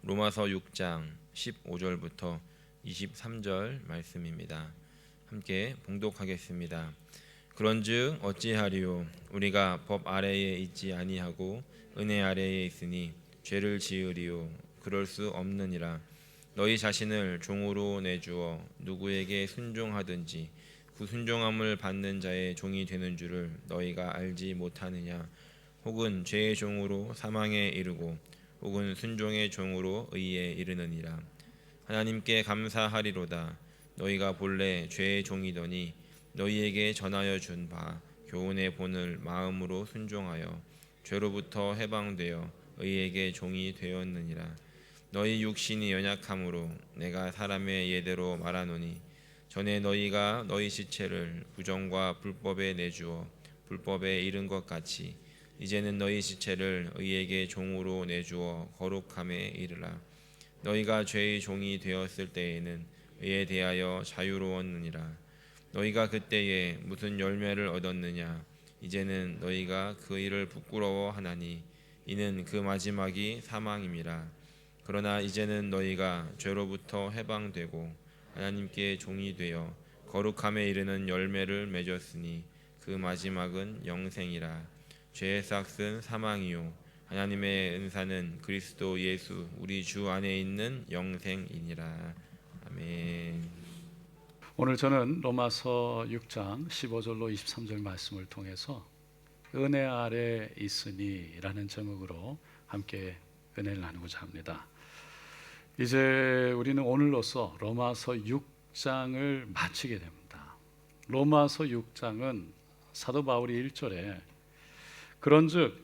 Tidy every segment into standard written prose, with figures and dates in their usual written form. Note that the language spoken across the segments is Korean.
로마서 6장 15절부터 23절 말씀입니다. 함께 봉독하겠습니다. 그런즉 어찌하리요? 우리가 법 아래에 있지 아니하고 은혜 아래에 있으니 죄를 지으리요? 그럴 수 없느니라. 너희 자신을 종으로 내주어 누구에게 순종하든지 그 순종함을 받는 자의 종이 되는 줄을 너희가 알지 못하느냐? 혹은 죄의 종으로 사망에 이르고 혹은 순종의 종으로 의에 이르느니라. 하나님께 감사하리로다. 너희가 본래 죄의 종이더니 너희에게 전하여 준 바 교훈의 본을 마음으로 순종하여 죄로부터 해방되어 의에게 종이 되었느니라. 너희 육신이 연약함으로 내가 사람의 예대로 말하노니 전에 너희가 너희 시체를 부정과 불법에 내주어 불법에 이른 것 같이 이제는 너희 시체를 의에게 종으로 내주어 거룩함에 이르라. 너희가 죄의 종이 되었을 때에는 의에 대하여 자유로웠느니라. 너희가 그때에 무슨 열매를 얻었느냐? 이제는 너희가 그 일을 부끄러워하나니 이는 그 마지막이 사망임이라. 그러나 이제는 너희가 죄로부터 해방되고 하나님께 종이 되어 거룩함에 이르는 열매를 맺었으니 그 마지막은 영생이라. 죄의 삭은 사망이요 하나님의 은사는 그리스도 예수 우리 주 안에 있는 영생이니라. 아멘. 오늘 저는 로마서 6장 15절로 23절 말씀을 통해서 은혜 아래 있으니 라는 제목으로 함께 은혜를 나누고자 합니다. 이제 우리는 오늘로써 로마서 6장을 마치게 됩니다. 로마서 6장은 사도 바울이 1절에 그런즉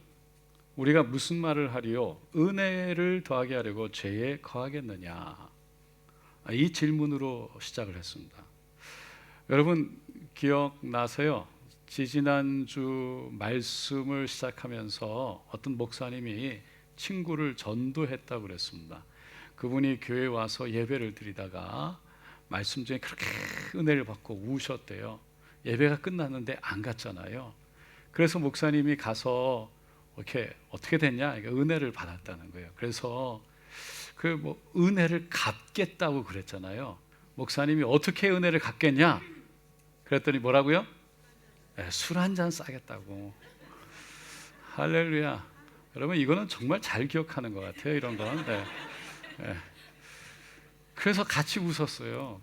우리가 무슨 말을 하리요? 은혜를 더하게 하려고 죄에 거하겠느냐? 이 질문으로 시작을 했습니다. 여러분 기억나세요? 지지난주 말씀을 시작하면서 어떤 목사님이 친구를 전도했다고 그랬습니다. 그분이 교회에 와서 예배를 드리다가 말씀 중에 그렇게 은혜를 받고 우셨대요. 예배가 끝났는데 안 갔잖아요. 그래서 목사님이 가서 이렇게 어떻게 됐냐? 은혜를 받았다는 거예요. 그래서 그 은혜를 갚겠다고 그랬잖아요. 목사님이 어떻게 은혜를 갚겠냐? 그랬더니 뭐라고요? 술 한 잔 싸겠다고. 할렐루야. 여러분 이거는 정말 잘 기억하는 것 같아요. 이런 건. 네. 그래서 같이 웃었어요.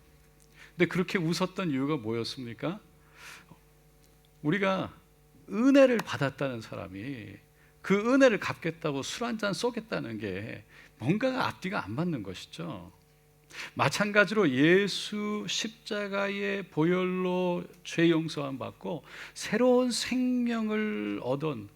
근데 그렇게 웃었던 이유가 뭐였습니까? 우리가 은혜를 받았다는 사람이 그 은혜를 갚겠다고 술 한 잔 쏘겠다는 게 뭔가가 앞뒤가 안 맞는 것이죠. 마찬가지로 예수 십자가의 보혈로 죄 용서함 받고 새로운 생명을 얻은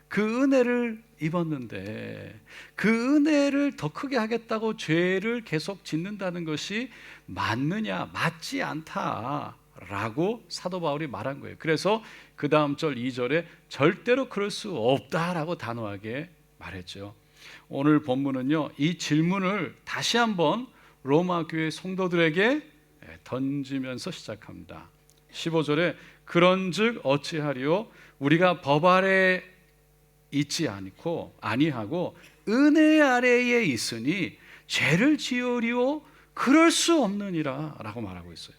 그 은혜를 입었는데 그 은혜를 더 크게 하겠다고 죄를 계속 짓는다는 것이 맞느냐? 맞지 않다라고 사도 바울이 말한 거예요. 그래서 그 다음 절 2절에 절대로 그럴 수 없다라고 단호하게 말했죠. 오늘 본문은요, 이 질문을 다시 한번 로마 교회 성도들에게 던지면서 시작합니다. 15절에 그런즉 어찌하리요? 우리가 법 아래 있지 아니하고 은혜 아래에 있으니 죄를 지으리요? 그럴 수 없느니라 라고 말하고 있어요.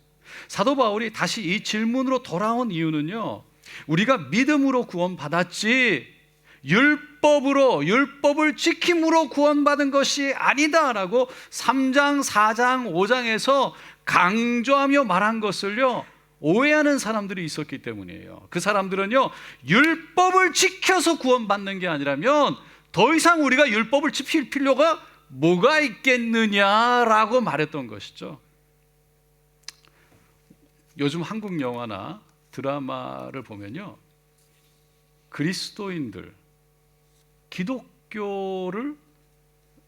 사도 바울이 다시 이 질문으로 돌아온 이유는요, 우리가 믿음으로 구원받았지 율법을 지킴으로 구원받은 것이 아니다라고 3장, 4장, 5장에서 강조하며 말한 것을요 오해하는 사람들이 있었기 때문이에요. 그 사람들은요 율법을 지켜서 구원받는 게 아니라면 더 이상 우리가 율법을 지킬 필요가 뭐가 있겠느냐라고 말했던 것이죠. 요즘 한국 영화나 드라마를 보면요, 그리스도인들, 기독교를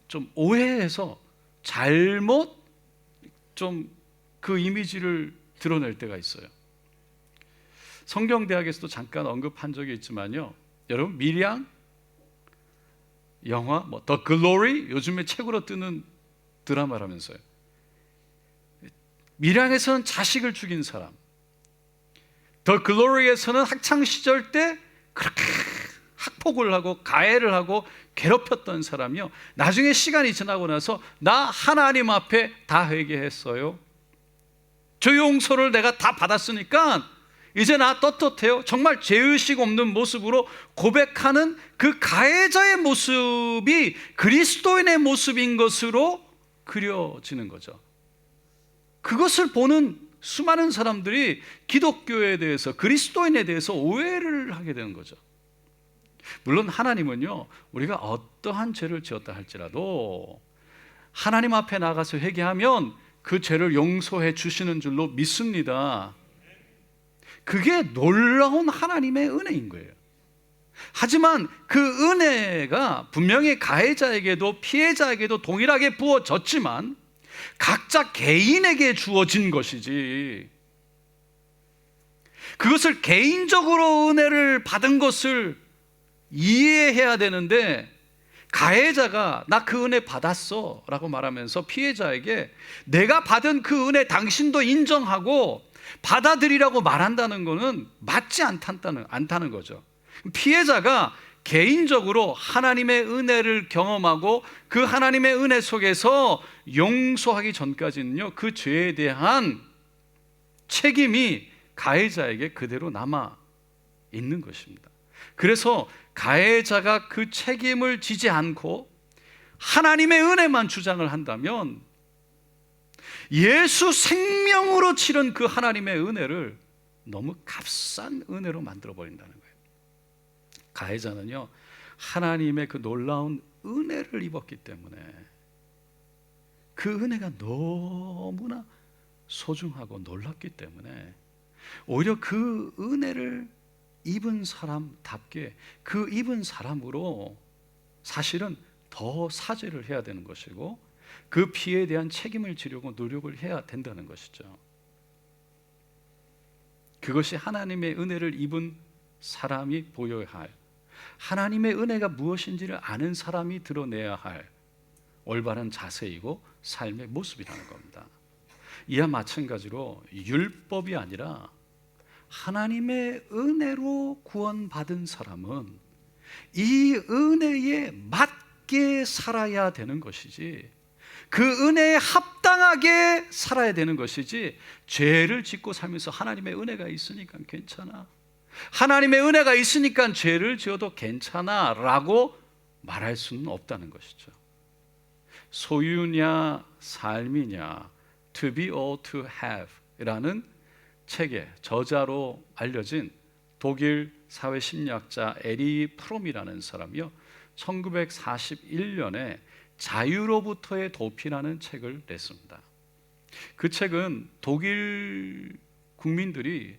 좀 오해해서 잘못 좀 그 이미지를 드러낼 때가 있어요. 성경대학에서도 잠깐 언급한 적이 있지만요, 여러분 밀양 영화 The Glory 요즘에 책으로 뜨는 드라마라면서요. 밀양에서는 자식을 죽인 사람, The Glory에서는 학창 시절 때 그렇게 학폭을 하고 가해를 하고 괴롭혔던 사람이요, 나중에 시간이 지나고 나서 나 하나님 앞에 다 회개했어요, 저 용서를 내가 다 받았으니까 이제 나 떳떳해요, 정말 죄의식 없는 모습으로 고백하는 그 가해자의 모습이 그리스도인의 모습인 것으로 그려지는 거죠. 그것을 보는 수많은 사람들이 기독교에 대해서, 그리스도인에 대해서 오해를 하게 되는 거죠. 물론 하나님은요, 우리가 어떠한 죄를 지었다 할지라도 하나님 앞에 나가서 회개하면 그 죄를 용서해 주시는 줄로 믿습니다. 그게 놀라운 하나님의 은혜인 거예요. 하지만 그 은혜가 분명히 가해자에게도 피해자에게도 동일하게 부어졌지만 각자 개인에게 주어진 것이지, 그것을 개인적으로 은혜를 받은 것을 이해해야 되는데, 가해자가 나 그 은혜 받았어 라고 말하면서 피해자에게 내가 받은 그 은혜 당신도 인정하고 받아들이라고 말한다는 것은 맞지 않다는 거죠. 피해자가 개인적으로 하나님의 은혜를 경험하고 그 하나님의 은혜 속에서 용서하기 전까지는요, 그 죄에 대한 책임이 가해자에게 그대로 남아 있는 것입니다. 그래서 가해자가 그 책임을 지지 않고 하나님의 은혜만 주장을 한다면 예수 생명으로 치른 그 하나님의 은혜를 너무 값싼 은혜로 만들어 버린다는 거예요. 가해자는요, 하나님의 그 놀라운 은혜를 입었기 때문에 그 은혜가 너무나 소중하고 놀랍기 때문에 오히려 그 은혜를 입은 사람답게 그 입은 사람으로 사실은 더 사죄를 해야 되는 것이고 그 피해에 대한 책임을 지려고 노력을 해야 된다는 것이죠. 그것이 하나님의 은혜를 입은 사람이 보여야 할, 하나님의 은혜가 무엇인지를 아는 사람이 드러내야 할 올바른 자세이고 삶의 모습이라는 겁니다. 이와 마찬가지로 율법이 아니라 하나님의 은혜로 구원받은 사람은 이 은혜에 맞게 살아야 되는 것이지, 그 은혜에 합당하게 살아야 되는 것이지, 죄를 짓고 살면서 하나님의 은혜가 있으니까 괜찮아, 하나님의 은혜가 있으니까 죄를 지어도 괜찮아 라고 말할 수는 없다는 것이죠. 소유냐 삶이냐, To be or to have 라는 책의 저자로 알려진 독일 사회심리학자 에리 프롬이라는 사람이요, 1941년에 자유로부터의 도피라는 책을 냈습니다. 그 책은 독일 국민들이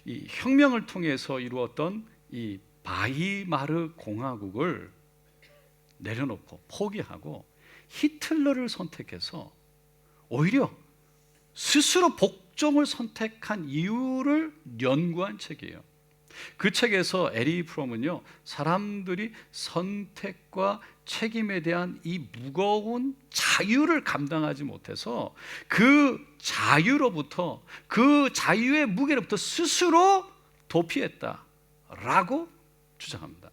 이 혁명을 통해서 이루었던 이 바이마르 공화국을 내려놓고 포기하고 히틀러를 선택해서 오히려 스스로 복종을 선택한 이유를 연구한 책이에요. 그 책에서 에리 프롬은요, 사람들이 선택과 책임에 대한 이 무거운 자유를 감당하지 못해서 그 자유로부터, 그 자유의 무게로부터 스스로 도피했다라고 주장합니다.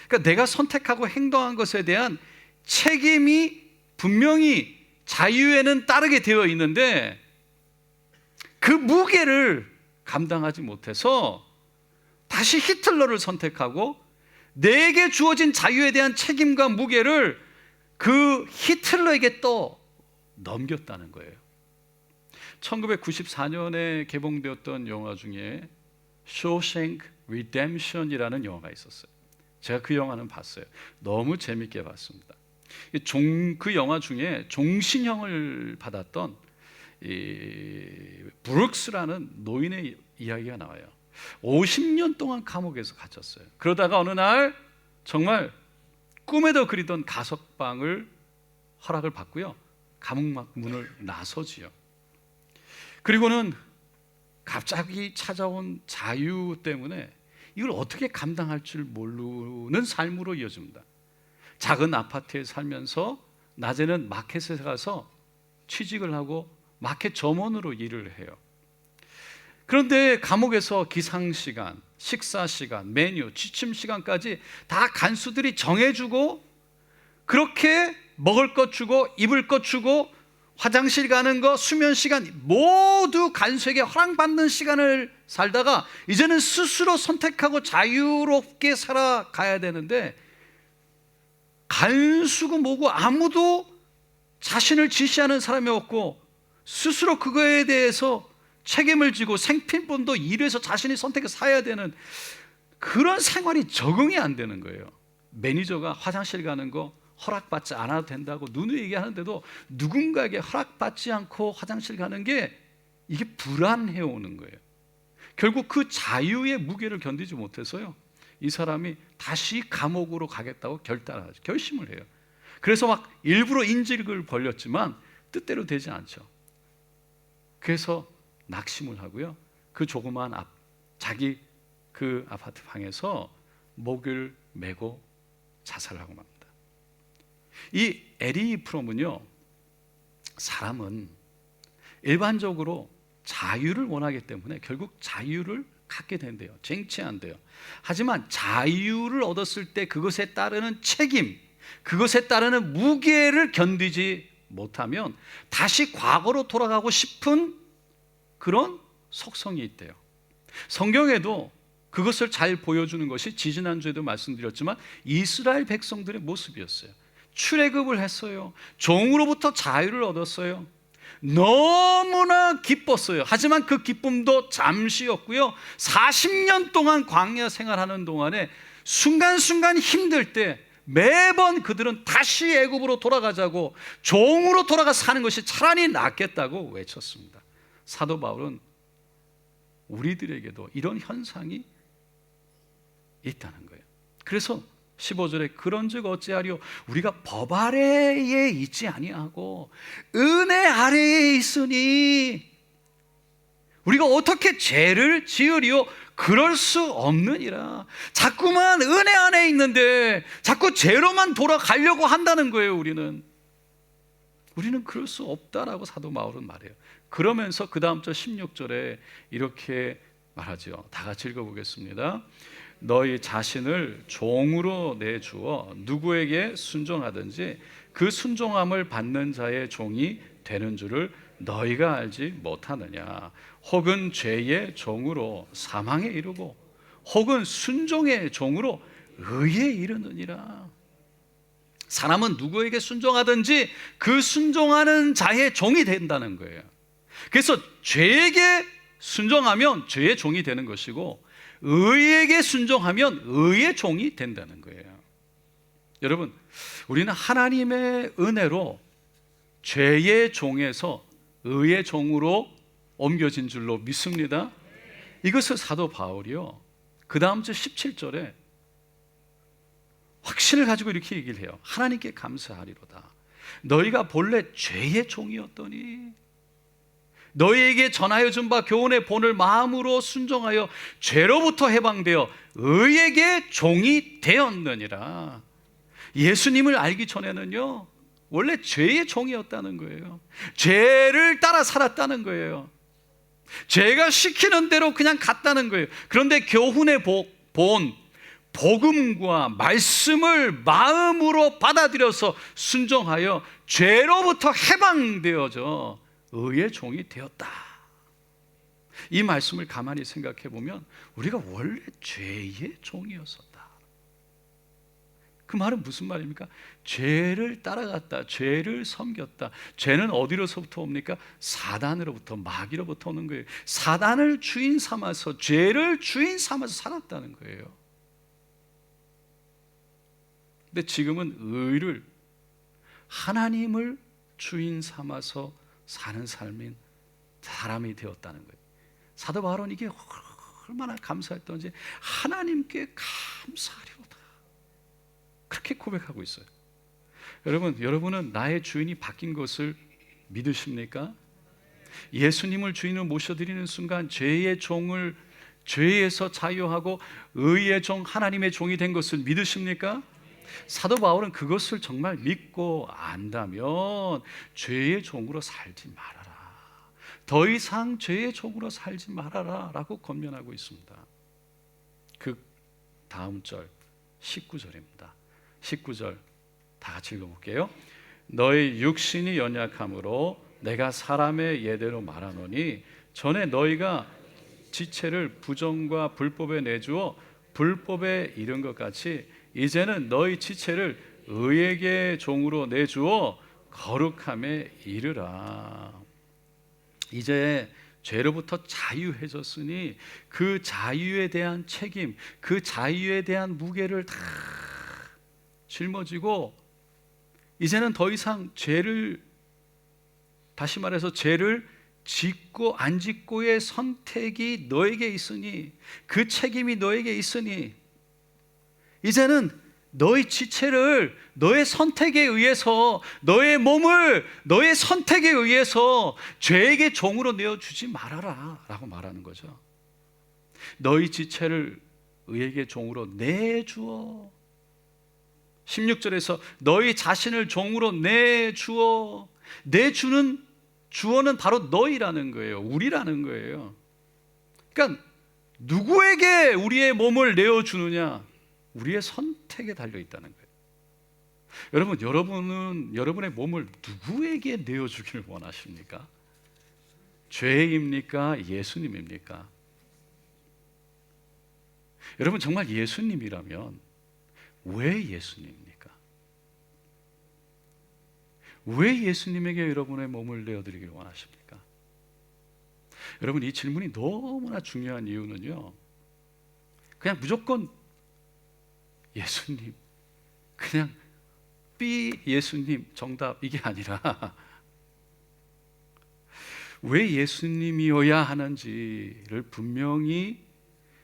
그러니까 내가 선택하고 행동한 것에 대한 책임이 분명히 자유에는 따르게 되어 있는데 그 무게를 감당하지 못해서 다시 히틀러를 선택하고 내게 주어진 자유에 대한 책임과 무게를 그 히틀러에게 또 넘겼다는 거예요. 1994년에 개봉되었던 영화 중에 쇼생크 리뎀션이라는 영화가 있었어요. 제가 그 영화는 봤어요. 너무 재밌게 봤습니다. 그 영화 중에 종신형을 받았던 브룩스라는 노인의 이야기가 나와요. 50년 동안 감옥에서 갇혔어요. 그러다가 어느 날 정말 꿈에도 그리던 가석방을 허락을 받고요, 감옥 문을 나서지요. 그리고는 갑자기 찾아온 자유 때문에 이걸 어떻게 감당할 줄 모르는 삶으로 이어집니다. 작은 아파트에 살면서 낮에는 마켓에 가서 취직을 하고 마켓 점원으로 일을 해요. 그런데 감옥에서 기상시간, 식사시간, 메뉴, 취침시간까지 다 간수들이 정해주고, 그렇게 먹을 것 주고 입을 것 주고 화장실 가는 거, 수면 시간 모두 간수에게 허락받는 시간을 살다가 이제는 스스로 선택하고 자유롭게 살아가야 되는데, 간수고 뭐고 아무도 자신을 지시하는 사람이 없고 스스로 그거에 대해서 책임을 지고 생필품도 일해서 자신이 선택해서 사야 되는 그런 생활이 적응이 안 되는 거예요. 매니저가 화장실 가는 거 허락받지 않아도 된다고 누누이 얘기하는데도 누군가에게 허락받지 않고 화장실 가는 게 이게 불안해 오는 거예요. 결국 그 자유의 무게를 견디지 못해서요, 이 사람이 다시 감옥으로 가겠다고 결심을 해요. 그래서 막 일부러 인질을 벌렸지만 뜻대로 되지 않죠. 그래서 낙심을 하고요, 그 조그마한 자기 그 아파트 방에서 목을 메고 자살하고 맙니다. 이 에리 프롬은요, 사람은 일반적으로 자유를 원하기 때문에 결국 자유를 갖게 된대요. 쟁취한대요. 하지만 자유를 얻었을 때 그것에 따르는 책임, 그것에 따르는 무게를 견디지 못하면 다시 과거로 돌아가고 싶은 그런 속성이 있대요. 성경에도 그것을 잘 보여주는 것이 지지난주에도 말씀드렸지만 이스라엘 백성들의 모습이었어요. 출애굽을 했어요. 종으로부터 자유를 얻었어요. 너무나 기뻤어요. 하지만 그 기쁨도 잠시였고요, 40년 동안 광야 생활하는 동안에 순간순간 힘들 때 매번 그들은 다시 애굽으로 돌아가자고, 종으로 돌아가 사는 것이 차라리 낫겠다고 외쳤습니다. 사도 바울은 우리들에게도 이런 현상이 있다는 거예요. 그래서 15절에 그런즉 어찌하리요, 우리가 법 아래에 있지 아니하고 은혜 아래에 있으니 우리가 어떻게 죄를 지으리요? 그럴 수 없느니라. 자꾸만 은혜 안에 있는데 자꾸 죄로만 돌아가려고 한다는 거예요. 우리는 그럴 수 없다라고 사도 바울은 말해요. 그러면서 그 다음 절 16절에 이렇게 말하죠. 다 같이 읽어보겠습니다. 너희 자신을 종으로 내주어 누구에게 순종하든지 그 순종함을 받는 자의 종이 되는 줄을 너희가 알지 못하느냐. 혹은 죄의 종으로 사망에 이르고 혹은 순종의 종으로 의에 이르느니라. 사람은 누구에게 순종하든지 그 순종하는 자의 종이 된다는 거예요. 그래서 죄에게 순종하면 죄의 종이 되는 것이고, 의에게 순종하면 의의 종이 된다는 거예요. 여러분, 우리는 하나님의 은혜로 죄의 종에서 의의 종으로 옮겨진 줄로 믿습니다. 이것을 사도 바울이요, 그 다음 주 17절에 확신을 가지고 이렇게 얘기를 해요. 하나님께 감사하리로다. 너희가 본래 죄의 종이었더니 너희에게 전하여 준 바 교훈의 본을 마음으로 순종하여 죄로부터 해방되어 의에게 종이 되었느니라. 예수님을 알기 전에는요, 원래 죄의 종이었다는 거예요. 죄를 따라 살았다는 거예요. 죄가 시키는 대로 그냥 갔다는 거예요. 그런데 교훈의 본 복음과 말씀을 마음으로 받아들여서 순종하여 죄로부터 해방되어져 의의 종이 되었다. 이 말씀을 가만히 생각해 보면 우리가 원래 죄의 종이었었다. 그 말은 무슨 말입니까? 죄를 따라갔다, 죄를 섬겼다. 죄는 어디로서부터 옵니까? 사단으로부터, 마귀로부터 오는 거예요. 사단을 주인 삼아서, 죄를 주인 삼아서 살았다는 거예요. 근데 지금은 의를, 하나님을 주인 삼아서 사는 삶인 사람이 되었다는 거예요. 사도 바울은 이게 얼마나 감사했던지 하나님께 감사하리로다, 그렇게 고백하고 있어요. 여러분은 나의 주인이 바뀐 것을 믿으십니까? 예수님을 주인으로 모셔드리는 순간 죄의 종을, 죄에서 자유하고 의의 종, 하나님의 종이 된 것을 믿으십니까? 사도 바울은 그것을 정말 믿고 안다면 죄의 종으로 살지 말아라. 더 이상 죄의 종으로 살지 말아라 라고 권면하고 있습니다. 그 다음 절 19절입니다. 19절 다 같이 읽어볼게요. 너희 육신이 연약함으로 내가 사람의 예대로 말하노니 전에 너희가 지체를 부정과 불법에 내주어 불법에 이른 것 같이 이제는 너희 지체를 의에게 종으로 내주어 거룩함에 이르라. 이제 죄로부터 자유해졌으니 그 자유에 대한 책임, 그 자유에 대한 무게를 다 짊어지고 이제는 더 이상 죄를, 다시 말해서 죄를 짓고 안 짓고의 선택이 너에게 있으니, 그 책임이 너에게 있으니 이제는 너의 지체를 너의 선택에 의해서, 너의 몸을 너의 선택에 의해서 죄에게 종으로 내어주지 말아라 라고 말하는 거죠. 너의 지체를 의에게 종으로 내주어, 16절에서 너희 자신을 종으로 내주어, 내주는 주어는 바로 너희라는 거예요. 우리라는 거예요. 그러니까 누구에게 우리의 몸을 내어주느냐, 우리의 선택에 달려 있다는 거예요. 여러분은 여러분의 몸을 누구에게 내어주기를 원하십니까? 죄입니까? 예수님입니까? 여러분 정말 예수님이라면 왜 예수님입니까? 왜 예수님에게 여러분의 몸을 내어드리길 원하십니까? 여러분 이 질문이 너무나 중요한 이유는요, 그냥 무조건 예수님, 그냥 삐 예수님 정답 이게 아니라 왜 예수님이어야 하는지를 분명히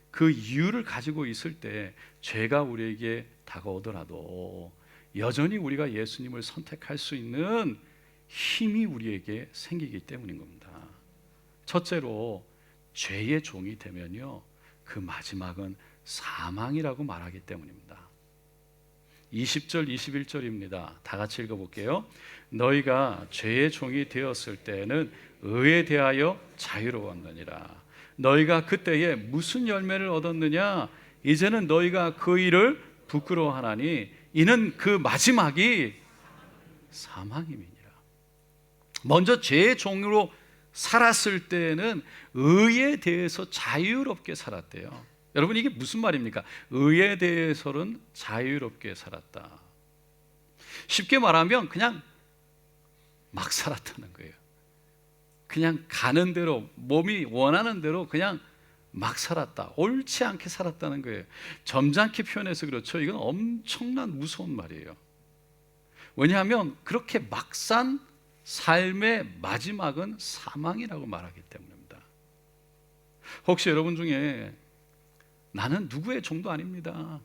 그 이유를 가지고 있을 때 죄가 우리에게 다가오더라도 여전히 우리가 예수님을 선택할 수 있는 힘이 우리에게 생기기 때문인 겁니다. 첫째로 죄의 종이 되면요, 그 마지막은 사망이라고 말하기 때문입니다. 20절 21절입니다. 다 같이 읽어볼게요. 너희가 죄의 종이 되었을 때는 의에 대하여 자유로웠느니라. 너희가 그때에 무슨 열매를 얻었느냐? 이제는 너희가 그 일을 부끄러워하나니 이는 그 마지막이 사망임이니라. 먼저 죄의 종으로 살았을 때는 의에 대해서 자유롭게 살았대요. 여러분 이게 무슨 말입니까? 의에 대해서는 자유롭게 살았다. 쉽게 말하면 그냥 막 살았다는 거예요. 그냥 가는 대로, 몸이 원하는 대로 그냥 막 살았다. 옳지 않게 살았다는 거예요. 점잖게 표현해서 그렇죠. 이건 엄청난 무서운 말이에요. 왜냐하면 그렇게 막 산 삶의 마지막은 사망이라고 말하기 때문입니다. 혹시 여러분 중에 나는 누구의 종도 아닙니다,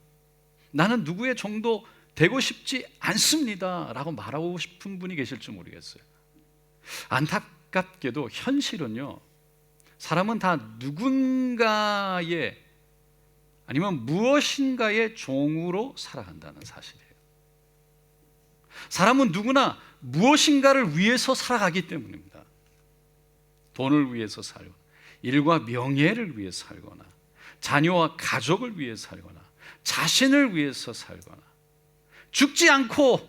나는 누구의 종도 되고 싶지 않습니다 라고 말하고 싶은 분이 계실지 모르겠어요. 안타깝게도 현실은요, 사람은 다 누군가의 아니면 무엇인가의 종으로 살아간다는 사실이에요. 사람은 누구나 무엇인가를 위해서 살아가기 때문입니다. 돈을 위해서 살고, 일과 명예를 위해서 살거나, 자녀와 가족을 위해서 살거나, 자신을 위해서 살거나, 죽지 않고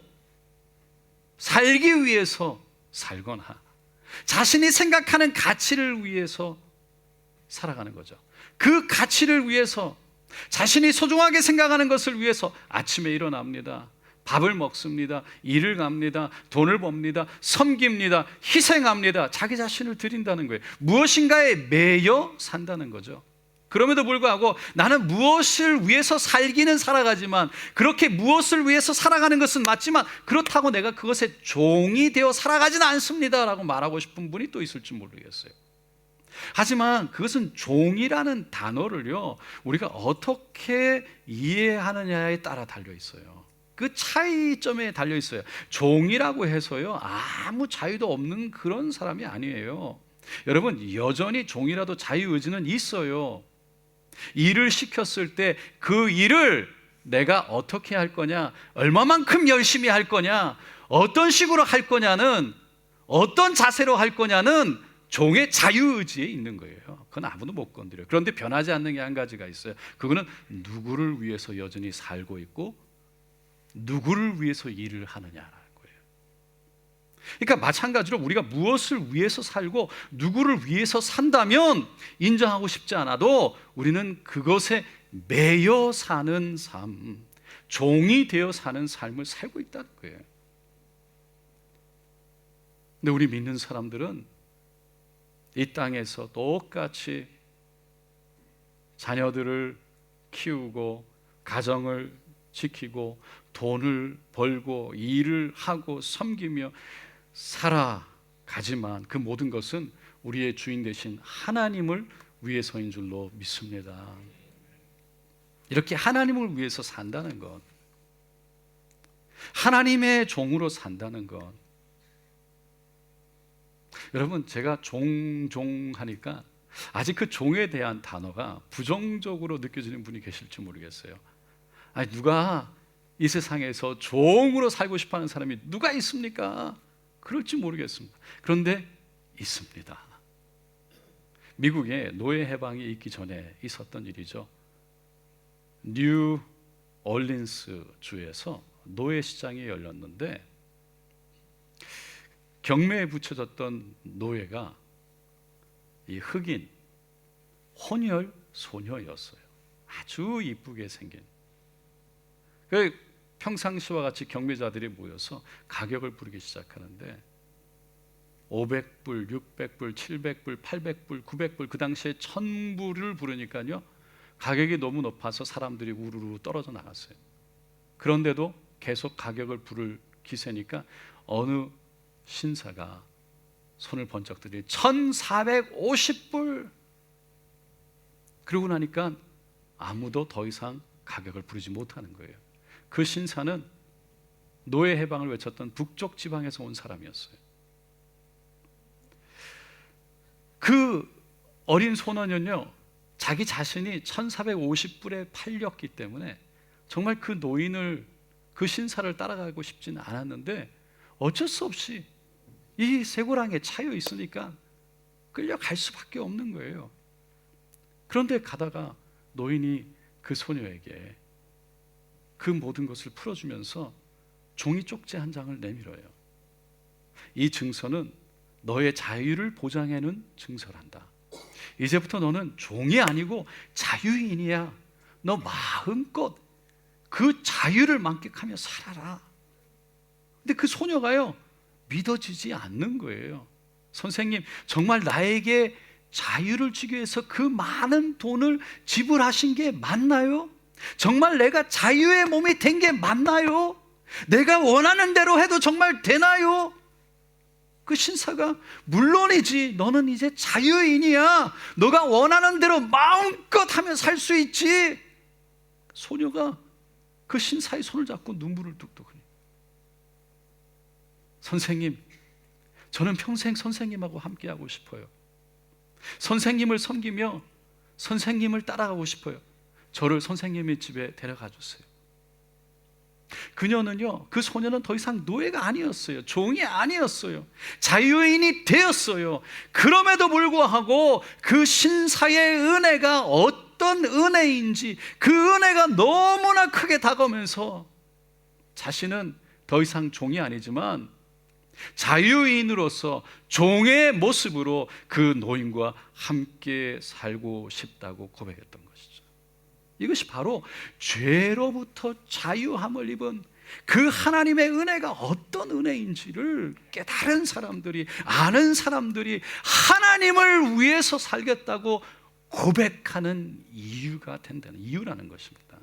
살기 위해서 살거나, 자신이 생각하는 가치를 위해서 살아가는 거죠. 그 가치를 위해서, 자신이 소중하게 생각하는 것을 위해서 아침에 일어납니다. 밥을 먹습니다. 일을 갑니다. 돈을 법니다. 섬깁니다. 희생합니다. 자기 자신을 드린다는 거예요. 무엇인가에 매여 산다는 거죠. 그럼에도 불구하고 나는 무엇을 위해서 살기는 살아가지만, 그렇게 무엇을 위해서 살아가는 것은 맞지만 그렇다고 내가 그것의 종이 되어 살아가지는 않습니다 라고 말하고 싶은 분이 또 있을지 모르겠어요. 하지만 그것은 종이라는 단어를요, 우리가 어떻게 이해하느냐에 따라 달려 있어요. 그 차이점에 달려 있어요. 종이라고 해서요 아무 자유도 없는 그런 사람이 아니에요. 여러분 여전히 종이라도 자유의지는 있어요. 일을 시켰을 때 그 일을 내가 어떻게 할 거냐, 얼마만큼 열심히 할 거냐, 어떤 식으로 할 거냐는, 어떤 자세로 할 거냐는 종의 자유의지에 있는 거예요. 그건 아무도 못 건드려요. 그런데 변하지 않는 게 한 가지가 있어요. 그거는 누구를 위해서 여전히 살고 있고 누구를 위해서 일을 하느냐라는 거예요. 그러니까 마찬가지로 우리가 무엇을 위해서 살고 누구를 위해서 산다면 인정하고 싶지 않아도 우리는 그것에 매여 사는 삶, 종이 되어 사는 삶을 살고 있다는 거예요. 근데 우리 믿는 사람들은 이 땅에서 똑같이 자녀들을 키우고 가정을 지키고 돈을 벌고 일을 하고 섬기며 살아가지만 그 모든 것은 우리의 주인 되신 하나님을 위해서인 줄로 믿습니다. 이렇게 하나님을 위해서 산다는 것, 하나님의 종으로 산다는 것. 여러분, 제가 종종 하니까 아직 그 종에 대한 단어가 부정적으로 느껴지는 분이 계실지 모르겠어요. 아니, 누가 이 세상에서 종으로 살고 싶어하는 사람이 누가 있습니까? 그럴지 모르겠습니다. 그런데 있습니다. 미국에 노예 해방이 있기 전에 있었던 일이죠. 뉴 얼린스 주에서 노예 시장이 열렸는데 경매에 붙여졌던 노예가 이 흑인 혼혈 소녀였어요. 아주 이쁘게 생긴. 평상시와 같이 경매자들이 모여서 가격을 부르기 시작하는데 500불, 600불, 700불, 800불, 900불, 그 당시에 1000불을 부르니까요 가격이 너무 높아서 사람들이 우르르 떨어져 나갔어요. 그런데도 계속 가격을 부를 기세니까 어느 신사가 손을 번쩍 들이 1450불. 그러고 나니까 아무도 더 이상 가격을 부르지 못하는 거예요. 그 신사는 노예 해방을 외쳤던 북쪽 지방에서 온 사람이었어요. 그 어린 소년은요 자기 자신이 1450불에 팔렸기 때문에 정말 그 노인을, 그 신사를 따라가고 싶지는 않았는데 어쩔 수 없이 이 쇠고랑에 차여 있으니까 끌려갈 수밖에 없는 거예요. 그런데 가다가 노인이 그 소녀에게 그 모든 것을 풀어주면서 종이 쪽지 한 장을 내밀어요. 이 증서는 너의 자유를 보장하는 증서란다. 이제부터 너는 종이 아니고 자유인이야. 너 마음껏 그 자유를 만끽하며 살아라. 근데 그 소녀가요 믿어지지 않는 거예요. 선생님, 정말 나에게 자유를 주기 위해서 그 많은 돈을 지불하신 게 맞나요? 정말 내가 자유의 몸이 된 게 맞나요? 내가 원하는 대로 해도 정말 되나요? 그 신사가 물론이지, 너는 이제 자유인이야. 너가 원하는 대로 마음껏 하며 살 수 있지. 소녀가 그 신사의 손을 잡고 눈물을 뚝뚝 흘려요. 선생님, 저는 평생 선생님하고 함께하고 싶어요. 선생님을 섬기며 선생님을 따라가고 싶어요. 저를 선생님의 집에 데려가 주세요. 그녀는요, 그 소녀는 더 이상 노예가 아니었어요. 종이 아니었어요. 자유인이 되었어요. 그럼에도 불구하고 그 신사의 은혜가 어떤 은혜인지, 그 은혜가 너무나 크게 다가오면서 자신은 더 이상 종이 아니지만 자유인으로서 종의 모습으로 그 노인과 함께 살고 싶다고 고백했던 것이죠. 이것이 바로 죄로부터 자유함을 입은 그 하나님의 은혜가 어떤 은혜인지를 깨달은 사람들이, 아는 사람들이 하나님을 위해서 살겠다고 고백하는 이유가 된다는, 이유라는 것입니다.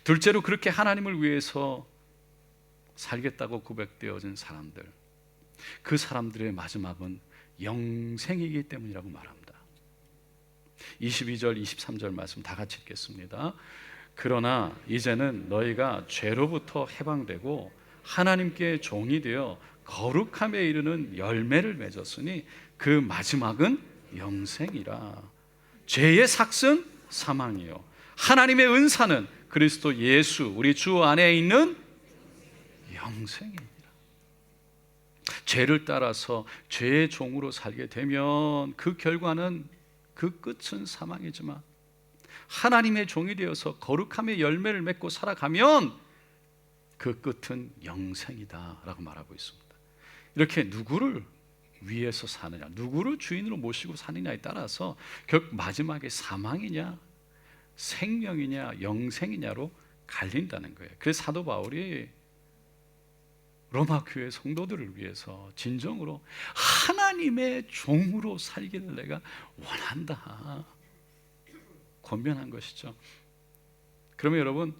둘째로, 그렇게 하나님을 위해서 살겠다고 고백되어진 사람들, 그 사람들의 마지막은 영생이기 때문이라고 말합니다. 22절 23절 말씀 다 같이 읽겠습니다. 그러나 이제는 너희가 죄로부터 해방되고 하나님께 종이 되어 거룩함에 이르는 열매를 맺었으니 그 마지막은 영생이라. 죄의 삭은 사망이요 하나님의 은사는 그리스도 예수 우리 주 안에 있는 영생입니다. 죄를 따라서 죄의 종으로 살게 되면 그 결과는, 그 끝은 사망이지만 하나님의 종이 되어서 거룩함의 열매를 맺고 살아가면 그 끝은 영생이다 라고 말하고 있습니다. 이렇게 누구를 위해서 사느냐, 누구를 주인으로 모시고 사느냐에 따라서 결국 마지막에 사망이냐 생명이냐 영생이냐로 갈린다는 거예요. 그래서 사도 바울이 로마 교회 성도들을 위해서 진정으로 하나님의 종으로 살기를 내가 원한다 권면한 것이죠. 그러면 여러분,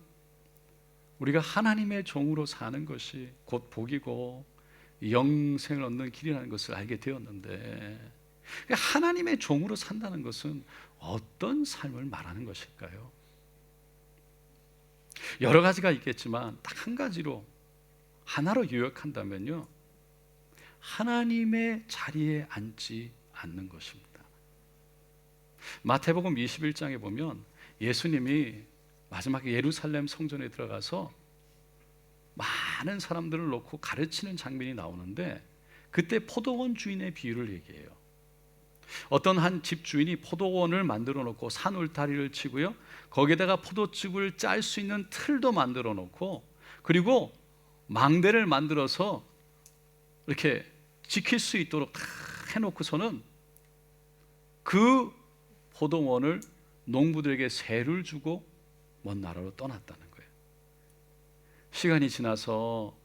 우리가 하나님의 종으로 사는 것이 곧 복이고 영생을 얻는 길이라는 것을 알게 되었는데, 하나님의 종으로 산다는 것은 어떤 삶을 말하는 것일까요? 여러 가지가 있겠지만 딱 한 가지로, 하나로 요약한다면요, 하나님의 자리에 앉지 않는 것입니다. 마태복음 21장에 보면 예수님이 마지막에 예루살렘 성전에 들어가서 많은 사람들을 놓고 가르치는 장면이 나오는데, 그때 포도원 주인의 비유를 얘기해요. 어떤 한 집주인이 포도원을 만들어 놓고 산 울타리를 치고요, 거기에다가 포도즙을 짤 수 있는 틀도 만들어 놓고, 그리고 망대를 만들어서 이렇게 지킬 수 있도록 다 해놓고서는 그 포도원을 농부들에게 세를 주고 먼 나라로 떠났다는 거예요. 시간이 지나서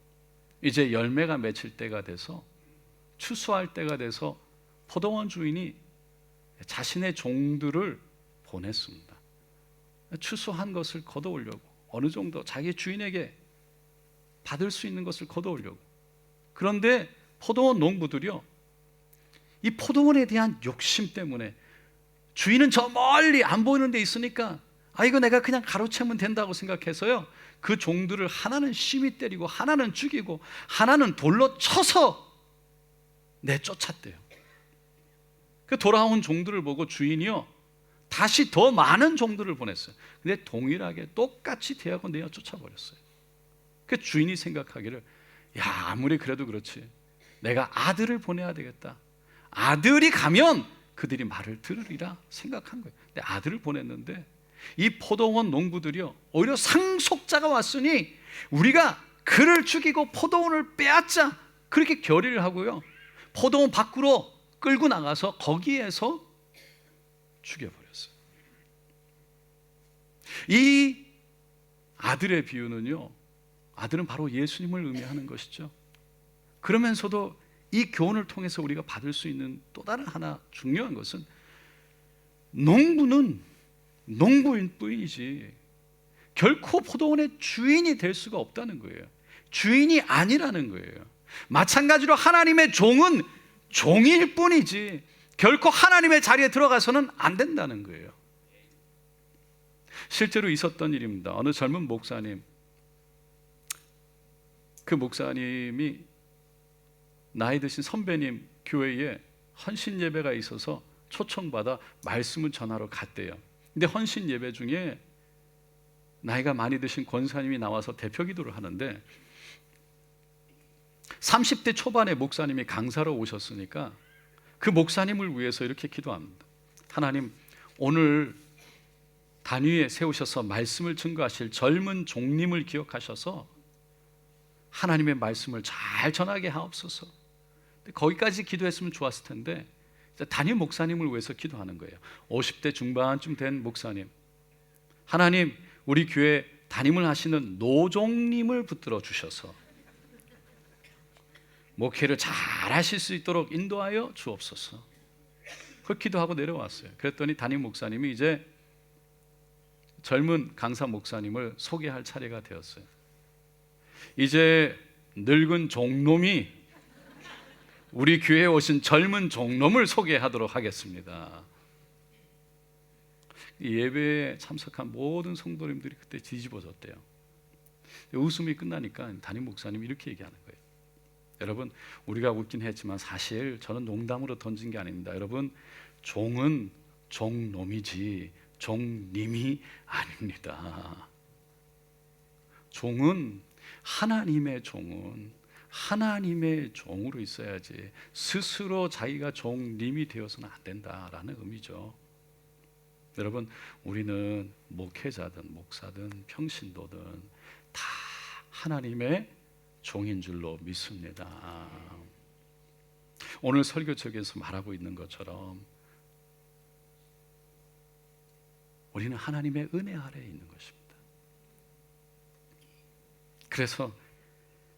이제 열매가 맺힐 때가 돼서, 추수할 때가 돼서 포도원 주인이 자신의 종들을 보냈습니다. 추수한 것을 걷어오려고, 어느 정도 자기 주인에게 받을 수 있는 것을 걷어오려고. 그런데 포도원 농부들이요, 이 포도원에 대한 욕심 때문에, 주인은 저 멀리 안 보이는 데 있으니까 이거 내가 그냥 가로채면 된다고 생각해서요, 그 종들을 하나는 심히 때리고 하나는 죽이고 하나는 돌로 쳐서 내쫓았대요. 그 돌아온 종들을 보고 주인이요, 다시 더 많은 종들을 보냈어요. 근데 동일하게 똑같이 대하고 내어 쫓아버렸어요. 그 주인이 생각하기를, 아무리 그래도 그렇지, 내가 아들을 보내야 되겠다. 아들이 가면 그들이 말을 들으리라 생각한 거예요. 근데 아들을 보냈는데, 이 포도원 농부들이요, 오히려 상속자가 왔으니 우리가 그를 죽이고 포도원을 빼앗자, 그렇게 결의를 하고요, 포도원 밖으로 끌고 나가서 거기에서 죽여버렸어요. 이 아들의 비유는요, 아들은 바로 예수님을 의미하는 것이죠. 그러면서도 이 교훈을 통해서 우리가 받을 수 있는 또 다른 하나 중요한 것은, 농부는 농부일 뿐이지 결코 포도원의 주인이 될 수가 없다는 거예요. 주인이 아니라는 거예요. 마찬가지로 하나님의 종은 종일 뿐이지 결코 하나님의 자리에 들어가서는 안 된다는 거예요. 실제로 있었던 일입니다. 어느 젊은 목사님, 그 목사님이 나이 드신 선배님 교회에 헌신 예배가 있어서 초청받아 말씀을 전하러 갔대요. 근데 헌신 예배 중에 나이가 많이 드신 권사님이 나와서 대표 기도를 하는데, 30대 초반의 목사님이 강사로 오셨으니까 그 목사님을 위해서 이렇게 기도합니다. 하나님, 오늘 단위에 세우셔서 말씀을 증거하실 젊은 종님을 기억하셔서 하나님의 말씀을 잘 전하게 하옵소서. 거기까지 기도했으면 좋았을 텐데, 담임 목사님을 위해서 기도하는 거예요. 50대 중반쯤 된 목사님, 하나님, 우리 교회 담임을 하시는 노종님을 붙들어 주셔서 목회를 잘 하실 수 있도록 인도하여 주옵소서. 그 기도하고 내려왔어요. 그랬더니 담임 목사님이 이제 젊은 강사 목사님을 소개할 차례가 되었어요. 이제 늙은 종놈이 우리 교회에 오신 젊은 종놈을 소개하도록 하겠습니다. 예배에 참석한 모든 성도님들이 그때 뒤집어졌대요. 웃음이 끝나니까 담임 목사님이 이렇게 얘기하는 거예요. 여러분, 우리가 웃긴 했지만 사실 저는 농담으로 던진 게 아닙니다. 여러분, 종은 종놈이지 종님이 아닙니다. 종은, 하나님의 종은 하나님의 종으로 있어야지 스스로 자기가 종님이 되어서는 안 된다라는 의미죠. 여러분, 우리는 목회자든 목사든 평신도든 다 하나님의 종인 줄로 믿습니다. 오늘 설교책에서 말하고 있는 것처럼 우리는 하나님의 은혜 아래에 있는 것입니다. 그래서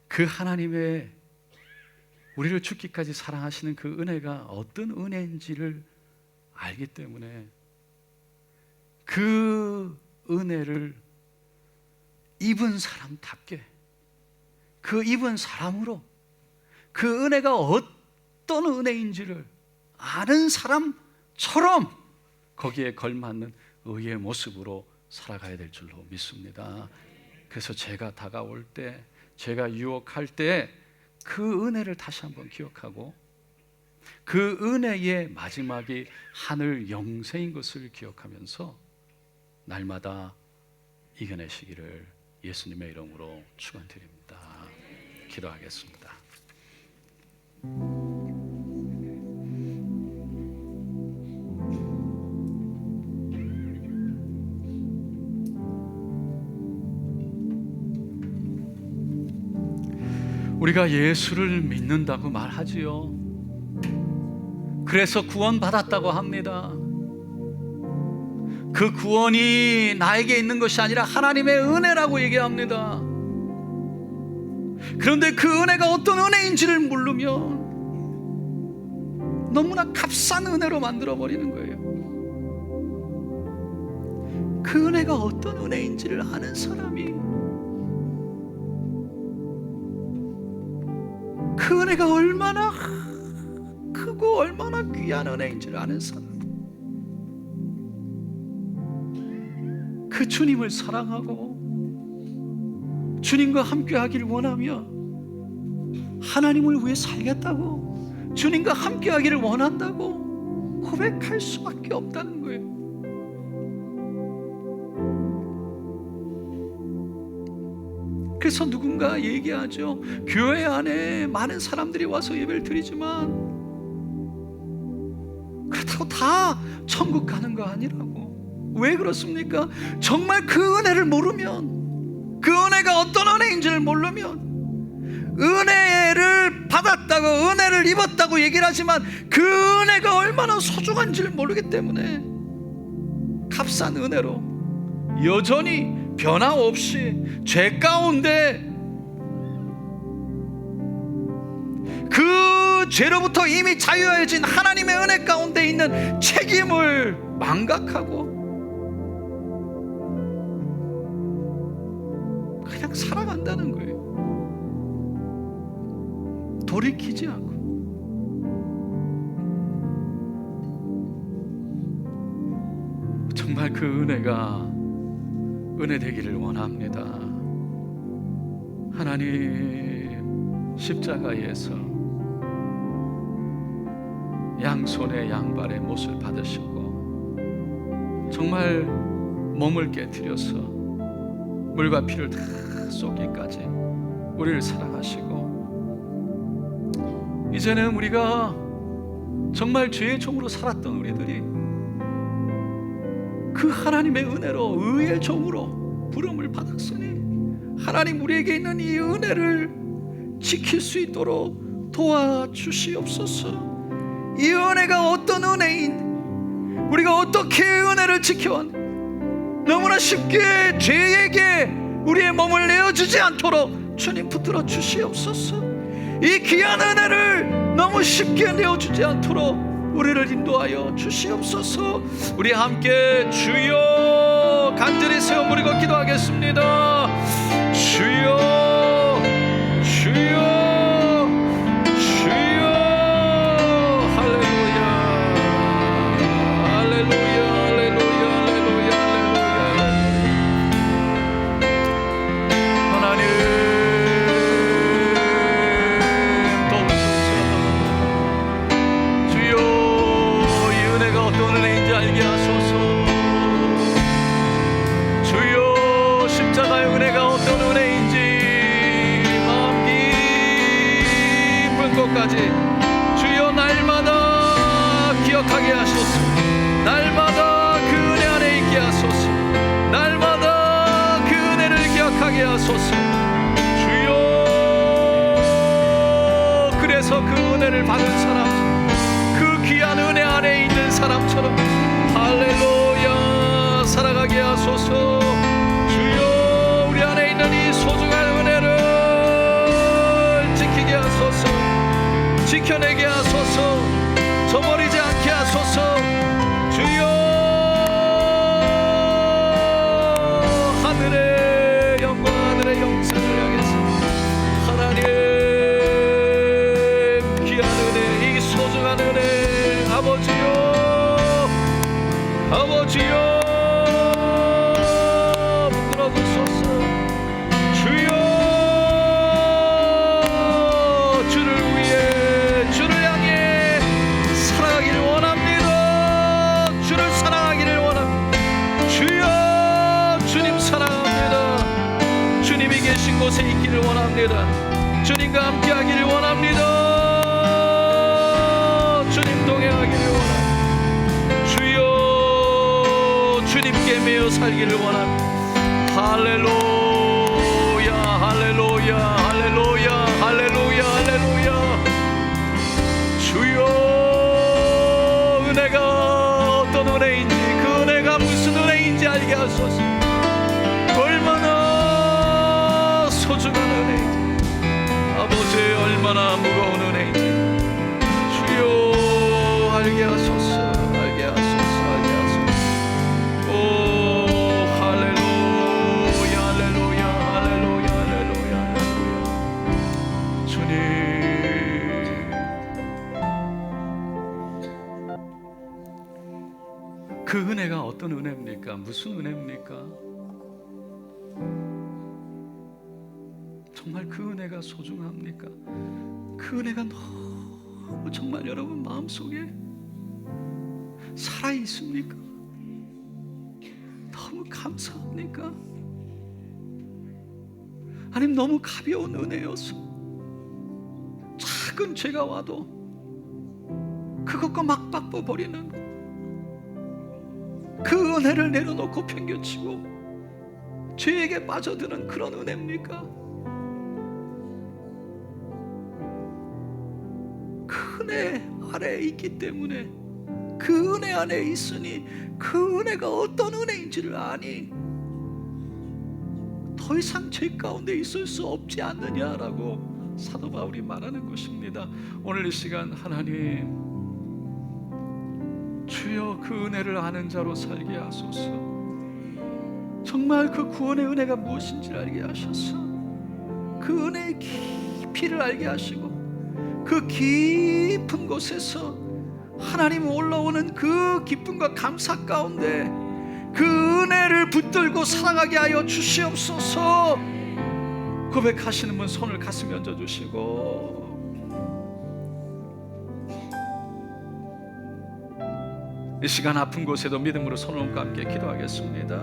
그 하나님의 우리를 죽기까지 사랑하시는 그 은혜가 어떤 은혜인지를 알기 때문에 그 은혜를 입은 사람답게, 그 입은 사람으로 그 은혜가 어떤 은혜인지를 아는 사람처럼 거기에 걸맞는 의의 모습으로 살아가야 될 줄로 믿습니다. 그래서 제가 다가올 때, 제가 유혹할 때 그 은혜를 다시 한번 기억하고 그 은혜의 마지막이 하늘 영생인 것을 기억하면서 날마다 이겨내시기를 예수님의 이름으로 축원드립니다. 기도하겠습니다. 우리가 예수를 믿는다고 말하지요. 그래서 구원받았다고 합니다. 그 구원이 나에게 있는 것이 아니라 하나님의 은혜라고 얘기합니다. 그런데 그 은혜가 어떤 은혜인지를 모르면 너무나 값싼 은혜로 만들어버리는 거예요. 그 은혜가 어떤 은혜인지를 아는 사람이, 그 은혜가 얼마나 크고 얼마나 귀한 은혜인지를 아는 사람, 그 주님을 사랑하고 주님과 함께 하기를 원하며 하나님을 위해 살겠다고, 주님과 함께 하기를 원한다고 고백할 수밖에 없다는 거예요. 그래서 누군가 얘기하죠. 교회 안에 많은 사람들이 와서 예배를 드리지만 그렇다고 다 천국 가는 거 아니라고. 왜 그렇습니까? 정말 그 은혜를 모르면, 그 은혜가 어떤 은혜인지를 모르면, 은혜를 받았다고, 은혜를 입었다고 얘기를 하지만 그 은혜가 얼마나 소중한지를 모르기 때문에 값싼 은혜로 여전히 변함없이 죄 가운데, 그 죄로부터 이미 자유해진 하나님의 은혜 가운데 있는 책임을 망각하고 그냥 살아간다는 거예요. 돌이키지 않고. 정말 그 은혜가 은혜 되기를 원합니다. 하나님, 십자가에서 양손에 양발에 못을 받으시고 정말 몸을 깨뜨려서 물과 피를 다 쏟기까지 우리를 사랑하시고, 이제는 우리가 정말 죄의 종으로 살았던 우리들이 그 하나님의 은혜로 의의 종으로 부름을 받았으니 하나님, 우리에게 있는 이 은혜를 지킬 수 있도록 도와주시옵소서. 이 은혜가 어떤 은혜인, 우리가 어떻게 은혜를 지켜왔는지 너무나 쉽게 죄에게 우리의 몸을 내어주지 않도록 주님 붙들어 주시옵소서. 이 귀한 은혜를 너무 쉽게 내어주지 않도록 우리를 인도하여 주시옵소서. 우리 함께 주여 간절히 세워 부리고 기도하겠습니다. 주여, 주여, 주여. 할렐루야, 할렐루야, 할렐루야, 할렐루야, 할렐루야. 하나님 도우소서. 주여, 어떤 은혜인지 알게 하소서. 주여, 십자가의 은혜가 어떤 은혜인지 때까지 주여 날마다 기억하게 하소서. 날마다 그 은혜 안에 있게 하소서. 날마다 그 은혜를 기억하게 하소서. 주여, 그래서 그 은혜를 받은 사람, 그 귀한 은혜 안에 있는 사람처럼 할렐루야 살아가게 하소서. 주여, 우리 안에 있는 이 소중한 은혜를 지키게 하소서. 지켜내게 하소서. 저버리지 않게 하소서. 주여, 하늘의 영광, 하늘의 영생을 향해서 하나님 귀한 은혜, 이 소중한 은혜 아버지여, 아버지여 붙들어 주소서. 주여, 주를 위해, 주를 향해 살아가기를 원합니다. 주를 사랑하기를 원합니다. 주여, 주님 사랑합니다. 주님이 계신 곳에 있기를 원합니다. 주님과 함께하기를 원합니다. 주님 동행하기를 원합니다. 주여, 주님께 매여 살기를 원합니다. 할렐루야, 할렐루야, 할렐루야, 할렐루야, 할렐루야. 주여, 은혜가 어떤 은혜인지, 그 은혜가 무슨 은혜인지 알게 하소서. 얼마나 소중한 은혜인지, 아버지 얼마나 무거운 은혜인지 주여 알게 하소서. 알게 하소서. 알게 하소서. 오 할렐루야, 할렐루야, 할렐루야, 할렐루야, 할렐루야. 주님, 그 은혜가 어떤 은혜입니까? 무슨 은혜입니까? 정말 그 은혜가 소중합니까? 그 은혜가 너무 정말 여러분 마음속에 살아있습니까? 너무 감사합니까? 아니면 너무 가벼운 은혜여서 작은 죄가 와도 그것과 맞바꿔 버리는 그 은혜를 내려놓고 평겨치고 죄에게 빠져드는 그런 은혜입니까? 그 은혜 아래에 있기 때문에, 그 은혜 안에 있으니 그 은혜가 어떤 은혜인지를 아니 더 이상 죄 가운데 있을 수 없지 않느냐라고 사도 바울이 말하는 것입니다. 오늘 이 시간 하나님, 주여 그 은혜를 아는 자로 살게 하소서. 정말 그 구원의 은혜가 무엇인지를 알게 하셔서 그 은혜의 깊이를 알게 하시고 그 깊은 곳에서 하나님 올라오는 그 기쁨과 감사 가운데 그 은혜를 붙들고 살아가게 하여 주시옵소서. 고백하시는 분 손을 가슴에 얹어주시고, 이 시간 아픈 곳에도 믿음으로 손을 얹고 함께 기도하겠습니다.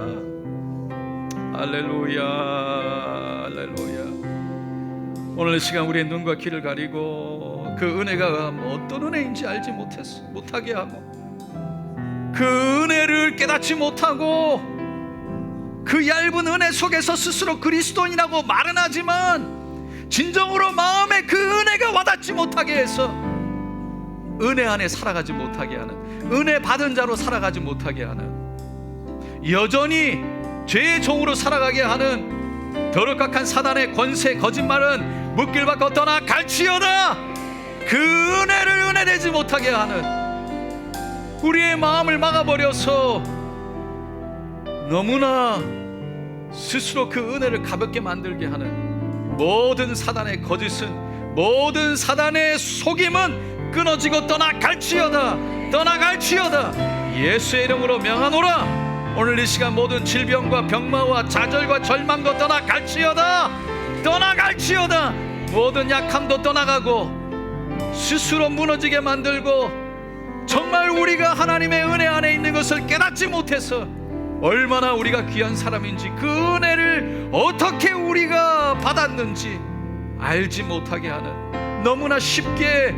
할렐루야, 할렐루야. 오늘 이 시간 우리의 눈과 귀를 가리고 그 은혜가 어떤 은혜인지 알지 못하게 하고 그 은혜를 깨닫지 못하고 그 얇은 은혜 속에서 스스로 그리스도인이라고 말은 하지만 진정으로 마음에 그 은혜가 와닿지 못하게 해서 은혜 안에 살아가지 못하게 하는, 은혜 받은 자로 살아가지 못하게 하는, 여전히 죄의 종으로 살아가게 하는 더럽각한 사단의 권세, 거짓말은 묻길 받고 떠나 갈지어다. 그 은혜를 은혜되지 못하게 하는 우리의 마음을 막아버려서 너무나 스스로 그 은혜를 가볍게 만들게 하는 모든 사단의 거짓은, 모든 사단의 속임은 끊어지고 떠나갈지어다. 떠나갈지어다. 예수의 이름으로 명하노라. 오늘 이 시간 모든 질병과 병마와 좌절과 절망도 떠나갈지어다. 떠나갈지어다. 모든 약함도 떠나가고 스스로 무너지게 만들고 정말 우리가 하나님의 은혜 안에 있는 것을 깨닫지 못해서 얼마나 우리가 귀한 사람인지, 그 은혜를 어떻게 우리가 받았는지 알지 못하게 하는 너무나 쉽게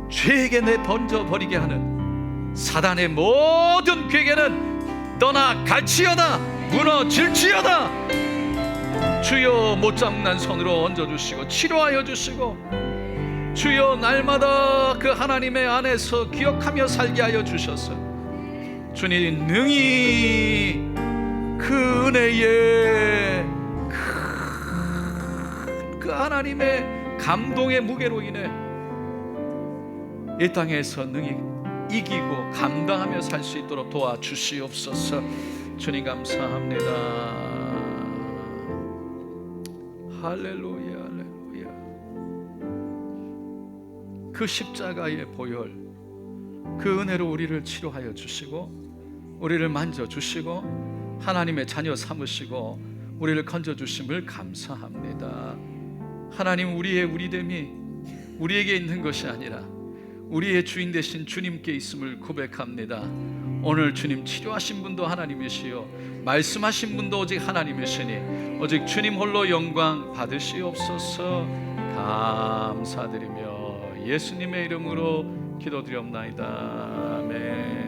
죄에게 내던져버리게 하는 사단의 모든 괴계는 떠나 갈지어다, 무너질지어다. 주여 못장난 손으로 얹어주시고 치료하여 주시고, 주여 날마다 그 하나님의 안에서 기억하며 살게 하여 주셔서 주님 능히 그 은혜에 그 하나님의 감동의 무게로 인해 이 땅에서 능히 이기고 감당하며 살 수 있도록 도와주시옵소서. 주님 감사합니다. 할렐루야, 할렐루야. 그 십자가의 보혈, 그 은혜로 우리를 치료하여 주시고 우리를 만져주시고 하나님의 자녀 삼으시고 우리를 건져주심을 감사합니다. 하나님, 우리의 우리됨이 우리에게 있는 것이 아니라 우리의 주인 되신 주님께 있음을 고백합니다. 오늘 주님 치료하신 분도 하나님이시요 말씀하신 분도 오직 하나님이시니 오직 주님 홀로 영광 받으시옵소서. 감사드리며 예수님의 이름으로 기도드리옵나이다. 아멘.